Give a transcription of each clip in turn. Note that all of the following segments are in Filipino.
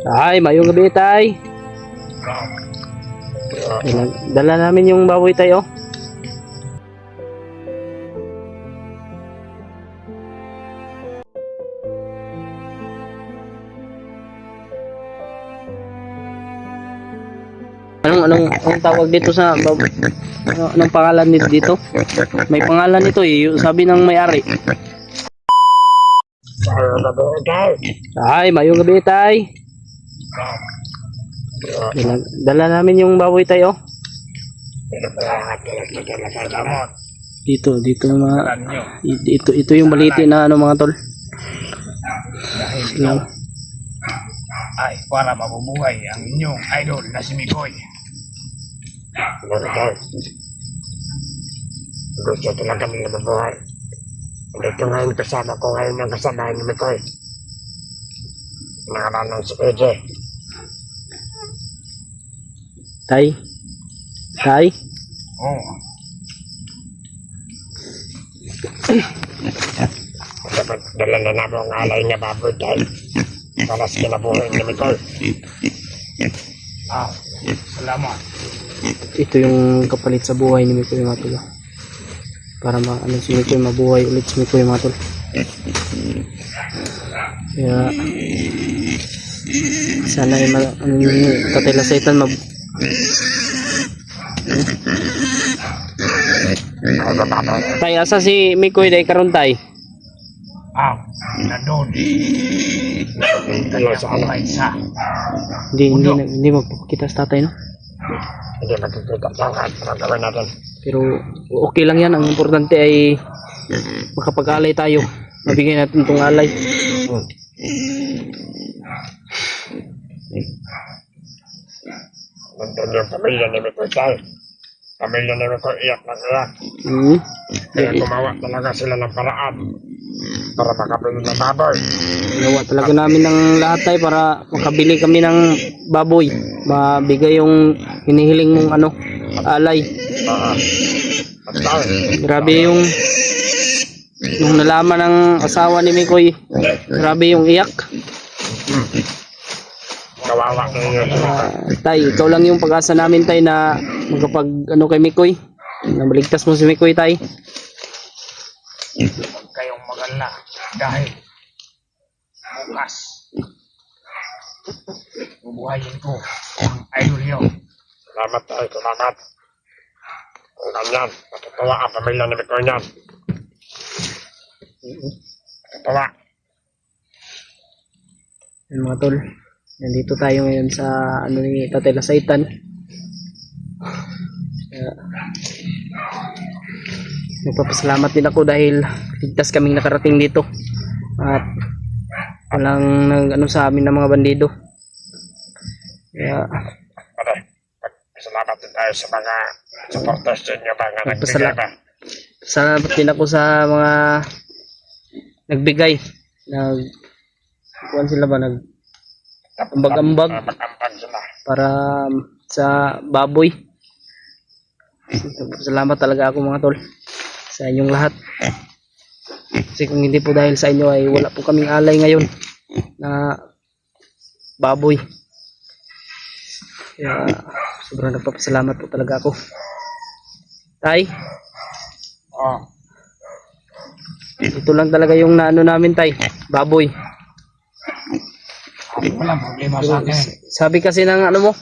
Ay, mayong gabi tay. Dala namin yung baboy tayo. Anong tawag dito sa anong pangalan nito dito? May pangalan nito eh, sabi ng may-ari. Ay, mayong gabi tay. Dala namin yung baboy tayo. Dito mga ito yung baliti na ano mga tol. Dahil ay para mabubuhay ang inyong idol na si Mikoy. Gusto talaga kami na mabuhay. Dito ngayon kasama ko ngayon ang kasamahan ni Mikoy. Nakalanan si AJ. Tay. Oh. Dapat dala na namin ang alay nga baboy dahil para sa kinabuhay ni Mikoy. Salamat. Ito yung kapalit sa buhay ni Mikoy mga tol. Para si Mikoy mabuhay ulit si Mikoy mga tol. Kaya sana ay katilasaitan Tay, asa si Mikoy day karon tay? Nandun. Kaya sa ano? Hindi magpapakita sa tatay no? Hindi magkikita sa lahat ng gawin natin. Pero okay lang yan. Ang importante ay makapag-alay tayo. Mabigay natin itong alay. Nandun yung pamilya ni Mikoy tayo. Pamilya ni Mikoy iyak na iyak. Kaya gumawa talaga sila ng paraan para makabili ng baboy. Gawa talaga namin ng lahat tayo para makabili kami ng baboy. Mabigay yung hinihiling mong alay. Grabe yung nalaman ng asawa ni Mikoy. Grabe yung iyak. Kawawa na yun. Tay, ikaw lang yung pag-asa namin tay na magkapag kay Mikoy. Na maligtas mo si Mikoy tay. Huwag kayong magala dahil bukas bubuhayin ko ang idol nyo. Salamat tayo, salamat. Kung ganyan, matutuwa ang pamilya ni Mikoy niyan. Matutuwa. Yung mga tol, nandito tayo ngayon sa ni Tatay Lasaitan. Nagpapasalamat din ako dahil ligtas kaming nakarating dito at walang sa amin ng mga bandido. Kaya salamat din tayo sa mga supporters ninyo ba nga nagbigay ba? Salamat din ako sa mga nagbigay. Kuwan sila ba? Ambag-ambag sila para sa baboy. Salamat talaga ako mga tol sa inyong lahat. Kasi kung hindi po dahil sa inyo ay wala po kaming alay ngayon na baboy. Kaya sobrang nagpapasalamat po talaga ako. Tay? Ito lang talaga yung naano namin tay, baboy. Walang problema sa akin. Sabi kasi ng mo,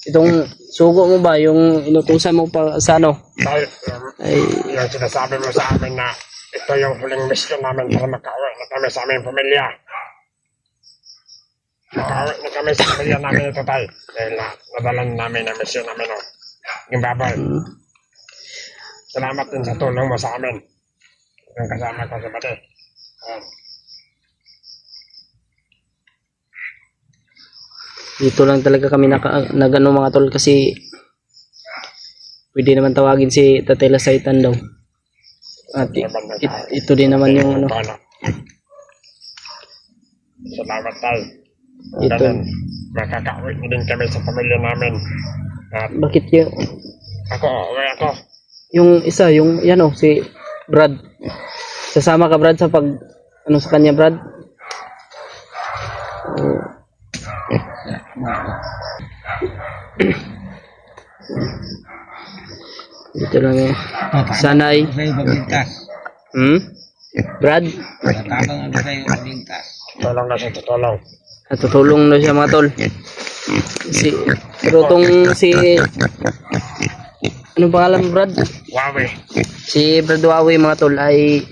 itong sugo mo ba, yung inutusan mo pa sa dahil yung sinasabi mo sa amin na ito yung huling mission namin para makauwi na kami sa aming pamilya. Makauwi na kami sa pamilya namin ito tayo. Dahil nadalan namin ang mission namin yung baboy. Salamat din sa tulong mo sa amin. Yung kasama ko sa bati. Dito lang talaga kami nagano mga tol kasi pwede naman tawagin si Tatay Lasaitan daw. At ito din naman yung Salamat tayo. Ito. Makakauwi din kami sa pamilya namin. At bakit yun? ako. Yung isa, si Brad. Sasama ka Brad sa sa kanya Brad? Dito lang eh. Sana ay... Sa'yo pagligtas. Brad? Matabang ako sa'yo pagligtas. Tulong na siya, tutulong. Natutulong na siya mga tol. Pero tong si... Ano pangalan mo, Brad? Wawi. Si Brad Wawi mga tol ay...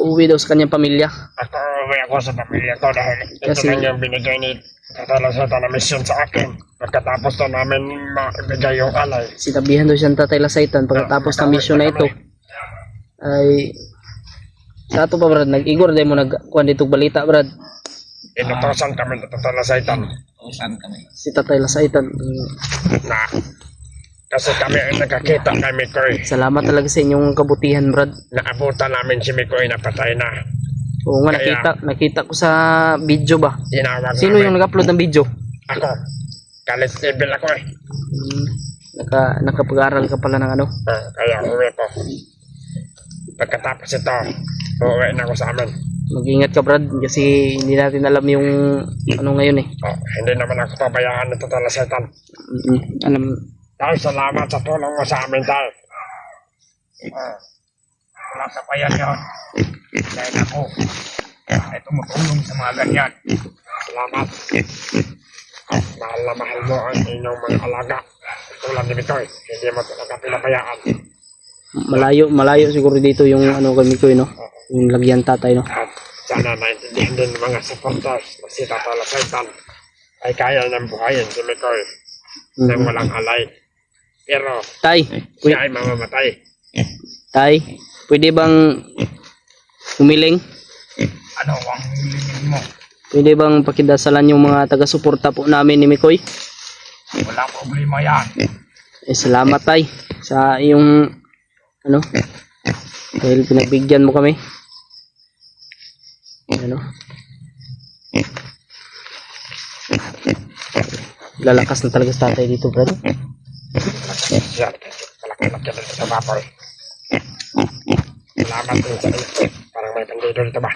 uwi daw sa kanyang pamilya. Ako, uwi ako sa pamilya ko dahil ito Kasi- lang yung binigay ni Tatay Laseta na mission sa akin. Pagkatapos na namin maibigay yung alay. Sinabihan daw siya ng Tatay Lasaitan pagkatapos ng mission na ito ay sa ato pa Brad nag-igor dahil mo nagkuhan dito balita Brad Inutosan kami ng Tatay Laseta Usan kami. si Tatay Lasaitan na kasi kami ay nakakita kay Mikoy. salamat talaga sa inyong kabutihan Brad. Naabutan namin si Mikoy na patay na. Oo nga Kaya- nakita ko sa video ba. Tinawag Sino namin. yung nag-upload ng video? Ako. Kalit level ako eh. Nakapag-aral ka pala ng ano. Kaya uwi ko. Pagkatapos ito, uuwi na ako sa amin. Mag-ingat ka Brad kasi hindi natin alam yung ano ngayon eh. Hindi naman ako pabayaan ng Tatay Laseta. Alam Tay, salamat sa tulong mo sa amin, Tay. Wala sa payan yun. Dahil ako ay tumutulong sa mga ganyan. Salamat. Mahal na mahal mo ang inyong mga alaga. Tulad ni Mikoy, hindi mo talaga pinabayaan. malayo siguro dito yung ano kami ko no. Yung lagyan tatay no. At sana naintindihan din ng mga supporters na si Tatay Laseta ay kaya ng buhayin si Mikoy nang walang alay. Pero Tay, siya ay mamamatay. Tay, pwede bang humiling? Ano ang hilingin mo? Pwede bang pakidasalan yung mga taga-suporta po namin ni Mikoy? Wala problema yan. Salamat tay sa iyong ano dahil pinagbigyan mo kami. Ano? Lalakas na talaga sa tatay dito, Brad. Siya, malaki-laki na sa baboy. Salamat din sa iyo. Parang may pandido dito ba?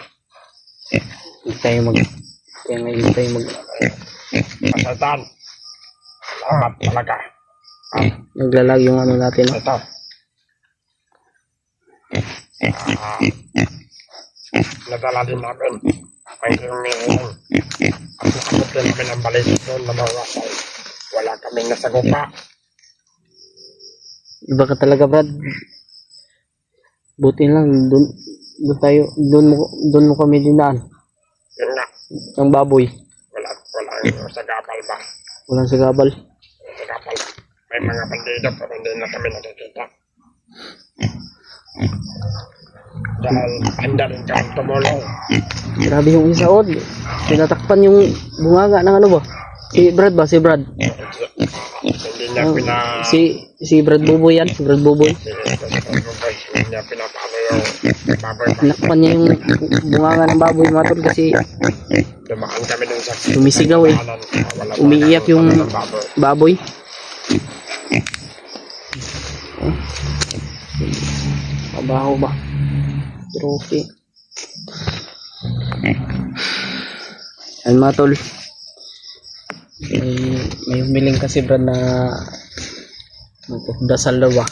Hindi tayo mag Pasaitan. Salamat talaga. naglalag yung ano natin. No? Ito. Nadala din namin. May humihiling. At nakabot din namin ang balik doon na mawasay. Wala kaming nasagupa. Iba ka talaga, Brad. Buti lang doon mo kami dinaan. Yun nga. Ang baboy. Walang sagabal ba? Walang sagabal. Sagabal. May mga bandido pero hindi na kami nakikita. Dahil handa rin kami tumulong. Grabe yung isa od. Tinatakpan yung bungaga ng ano ba? Si Brad ba? Si Brad. Hindi niya Si Brad Buboy yan. Si Brad Buboy. Hindi niya pinapalo yung baboy. Tinakpan niya yung bunganga ng baboy mga tol kasi Dumaan kami dun sa Sumisigaw eh. Wala Umiiyak yung ng baboy. baboy. Mabaho ba? Trophy. Yan mga tol. May humiling kasi Brad na magdasal daw ba.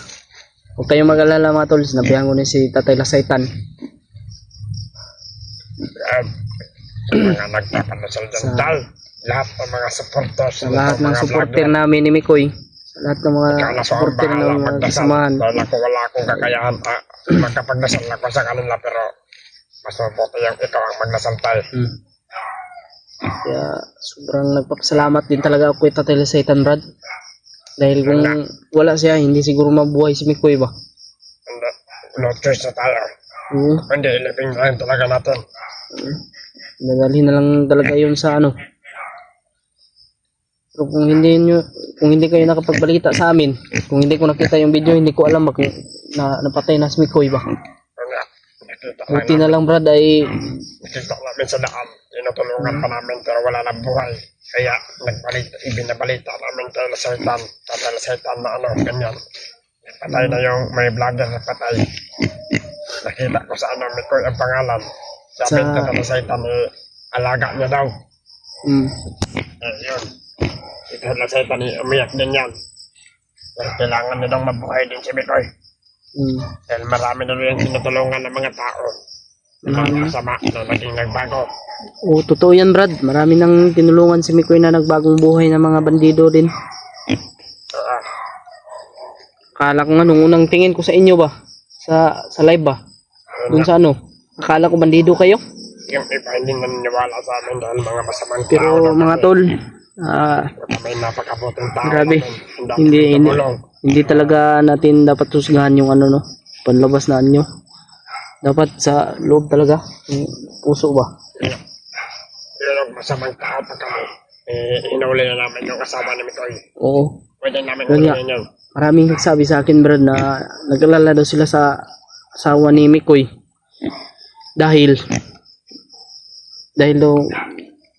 Huwag kayong mag-alala mga tol. Sinabihan ko ni si Tatay Lasaitan. Mga nagpapanasal dyan dal. Lahat ng mga supporters. Sa lahat ng supporter namin ni Mikoy. Sa lahat ng mga supporter ng mga kasamahan. Dahil ako wala akong kakayahan. Magkapagdasal ako sa kanila pero mas mabuti yung ikaw ang magdasal tayo. Kaya sobrang nagpapasalamat din talaga ako kay Tatay Lasaitan, Brad. Dahil kung wala siya, hindi siguro mabuhay si Mikoy ba? No choice na tayo. Hindi, ilipin na rin talaga natin. Dadalhin na lang talaga yun sa ano. Pero kung hindi kayo nakapagbalita sa amin, kung hindi ko nakita yung video, hindi ko alam ba kung napatay na si Mikoy ba. Buti na lang Brad ay Nakita namin sa daan. Tinutulungan pa namin pero wala nang buhay. Kaya ibinabalita namin kay Lasaitan. Tatay Lasaitan na ano, ganyan. Patay na yung may vlogger na patay. Nakita ko sa ano, Mikoy ang pangalan. Sabi Sa- Tatay Lasaitan, alaga niya daw. Mm. Yun. Ito na sa itan, umiyak din yan. Dahil kailangan nilang mabuhay din si Mikoy. Mm. Dahil marami na rin tinutulungan ng mga tao. Mga masama na naging nagbago. Oo, totoo yan, Brad. Marami nang tinulungan si Mikoy na nagbagong buhay ng mga bandido din. Oo. Akala ko nga nung unang tingin ko sa inyo ba? Sa live ba? Doon sa ano? Akala ko bandido kayo. Yung iba hindi naniniwala sa amin dahil mga masamang tao. Pero lang mga kami. tol, Kami napakabuting tao. grabe. namin. Ang dami Hindi, hindi, tumulong. hindi talaga natin dapat husgahan yung ano no, panlabas na anyo. Dapat sa loob talaga, yung puso ba? Pero masamang tao pa kami. Hinuli na namin yung kasama ni Mikoy. Oo. Pwede namin Yun nga. ulihin yun. Maraming nagsabi sa akin, Brad, na nag-alala daw sila sa asawa ni Mikoy. Dahil daw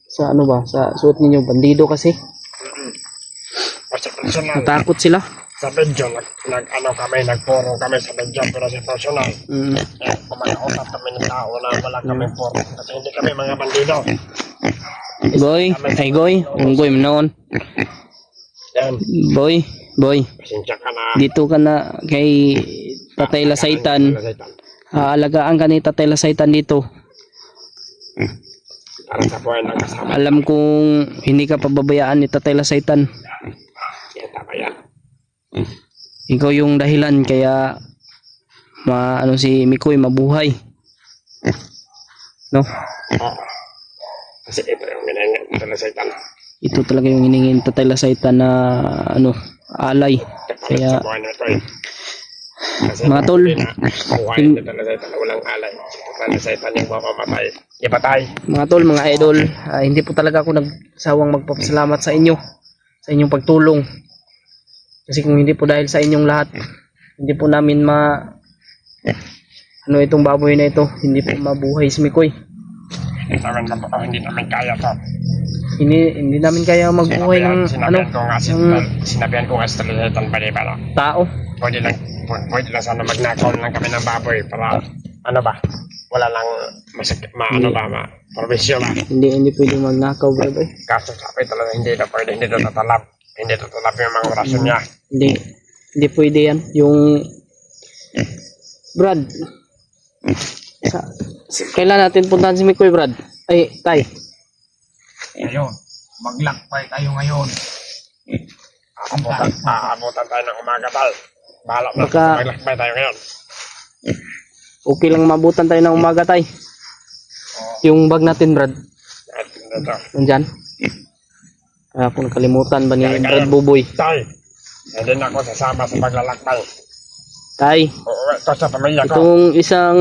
sa ano ba, sa suot ninyo, bandido kasi. Kasi personal. Natakot sila. Sa medyo, nag-ano kami, nagpuro kami sa medyo, pero sa personal. Mm. Kumakausap kami ng tao na wala kami puro. Kasi hindi kami mga bandido. Goy, ay goy, unggoy mo noon. Yan. Boy, Pasensya ka na. dito ka na kay Tatay Lasaitan. Aalagaan ka ni Tatay Lasaitan dito. Para sa buhay ng kasama. Alam kong hindi ka pababayaan ni Tatay Lasaitan. Yan, tama yan. Ikaw yung dahilan kaya ano si Mikoy mabuhay. No? Oo. Kasi ito yung ginanyan ito na sa itan. Ito talaga yung hiningin Tatay Lasaitan na ano, alay. Kaya Kaya sa buhay na ito eh. Kasi mga tol, buhay na ito na sa itan na walang alay. Ito na sa itan yung mamamatay. Ipatay. mga tol, mga idol, hindi po talaga ako nagsawang magpapasalamat sa inyo sa inyong pagtulong. Kasi kung hindi po dahil sa inyong lahat, hindi po namin ano itong baboy na ito, hindi po mabuhay si Mikoy. Hindi namin kaya to. Hindi namin kaya magbuhay ng ano, Sinabihan ko nga sa talitan pa para tao. pwede lang sana magnakaw lang kami ng baboy para ano ba, wala lang provisyon ba. Hindi pwedeng magnakaw, bro. Kaso sabi talaga hindi ito tatalab yung mga orasyon niya. Hindi pwede yan. Yung Brad, kailan natin puntahan si Mikoy, Brad? Ay, Tay. Ngayon, maglakbay tayo ngayon. Aabutan tayo ng umaga tayo. Bahala na, Baka- maglakbay tayo ngayon. Okay lang mabutan tayo ng umaga, Tay. Yung bag natin, Brad. At ito, Nandyan. Kaya po nakalimutan ba ni Kaya- Brad Buboy? tayo. Hindi na ako sasama sa paglalakbay. Tay, Uuwi ko sa pamilya ko. itong isang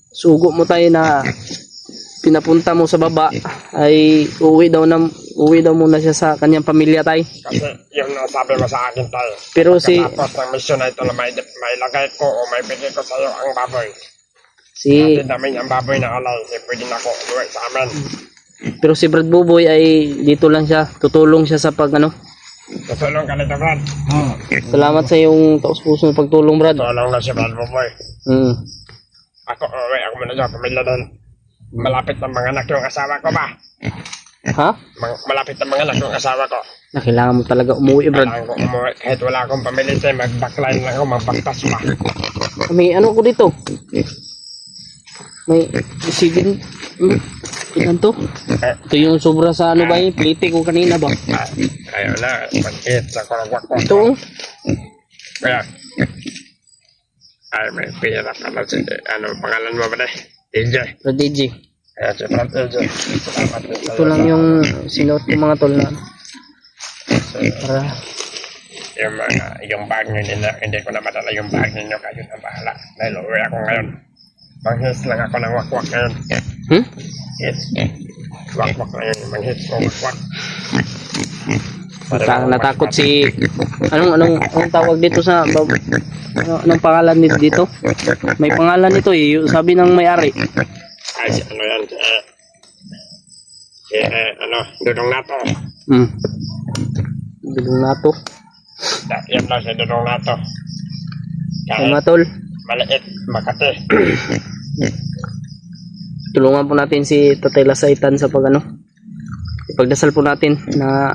sugo mo tayo na pinapunta mo sa baba ay uwi daw muna siya sa kanyang pamilya, Tay. Kasi yun ang sabi mo sa akin tayo. Pero si Tapos ng mission na ito na mailagay ko o may bigay ko sa iyo ang baboy. si Natin namin ang baboy na alay. Pwede na ako uwi sa amin. pero si Brad Buboy ay dito lang siya, tutulong siya sa pag ano. Tutulong ka nito, Brad. Salamat sa iyong taos-puso ng pagtulong, Brad. Tulong na si Brad Boboy. Ako uwi. Ako muna sa pamilya doon. Malapit ng mga anak yung asawa ko ba? Ha? Malapit ng mga anak yung asawa ko. Na kailangan mo talaga umuwi, Brad. Kailangan ko umuwi. Kahit wala akong pamilya tayo, mag-backline lang ako, magbaktas pa. May ano ko dito? May isigin. Ilan to? Ito yung sobra sa ano ba yung plite ko kanina ba? Ayaw na, pag-hit sa kuragwak ko. Ito oh. Kaya, ay may pira pala si, pangalan mo ba na? DJ. Brad DJ. Kaya si Brad DJ. Salamat din Ito lang yung sinuot ko mga tol na para yung bag nyo, hindi ko na madala yung bag ninyo, kayo na bahala. Dahil uwi ako ngayon. Manghis lang ako ng wakwak ngayon. Hits. Wakwak na yun, manghis ko wakwak. natakot si anong tawag dito sa anong pangalan nito dito? May pangalan nito eh, sabi ng may-ari. Ay, si ano yan, Dudong Nato. Bilong nato. Yan lang si Dudong Nato. Ay mga tol, Maliit, Makati. tulungan po natin si Tatay Lasaitan sa pag ano. Ipagdasal po natin na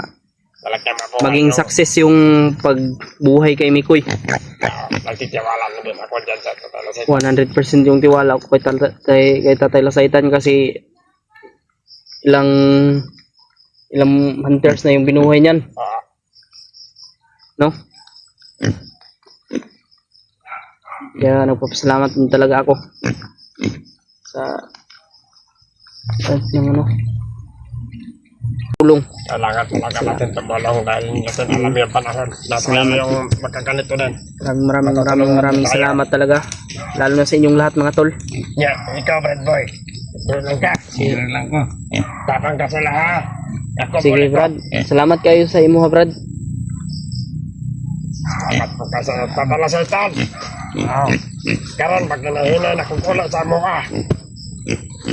Talagang mabuhay maging yung- success yung pagbuhay kay Mikoy. Nagtitiwala na din ako dyan sa Tatay 100% yung tiwala ko kay Tatay Lasaitan kasi ilang hunters na yung binuhay niyan, no? Kaya nagpapasalamat din talaga ako sa yung tulong. Kailangan talaga natin tumulong dahil natin alam yung panahon na tayo yung magkaganito din. Maraming salamat talaga, lalo na sa inyong lahat mga tol. Yeah, ikaw bad boy. Sino lang ka? Sino lang ko. Tapang ka sila ha. Ako Sige muli ko. Brad, salamat kayo sa imo ha Brad. Salamat po ka sa Tatalasaitan. Karon magkinahinay na kung kulo sa mga.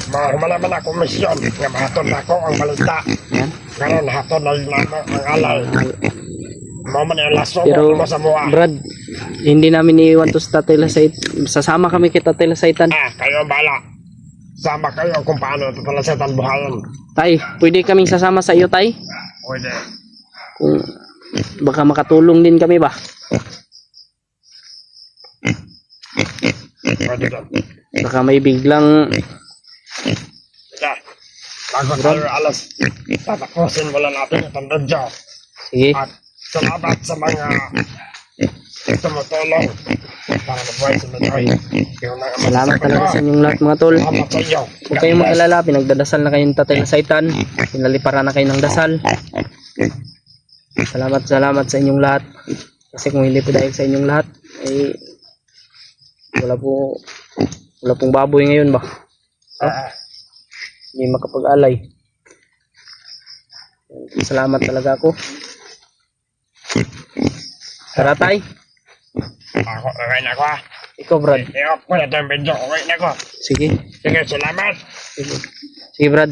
Humanaman ako misyon nga mahatod ako ang balita. Yan. Karon hatod na yun ako ang alay. Mo man yung laso Pero mo sa mga. Brad, hindi namin iiwan to sa Tatay Lasaitan. Sasama kami kay Tatay Lasaitan. Kayo bala. Sama kayo kung paano Tatalasaitan buhayan. Tay, pwede kaming sasama sa iyo, Tay? Pwede. Kung baka makatulong din kami ba? Pwede doon. Baka may biglang Yeah. Bago tayo alas, tatapusin mo lang natin itong video. sige. At salamat sa mga tumutulong para mabuhay sa Mikoy. Salamat talaga sa inyong lahat mga tol. Salamat sa iyo. Huwag kayong mag-alala, pinagdadasal na kayong Tatay Lasaitan. Pinalipara na kayo ng dasal. Salamat sa inyong lahat. Kasi kung hindi po dahil sa inyong lahat, eh, wala pong baboy ngayon ba? Hindi makapag-alay. Salamat talaga ako. Tara Tay, Ako, okay na ako ha. ikaw Brad. I-off ko na itong video. Okay na ako. Sige, Sige, salamat. sige. Sige Brad.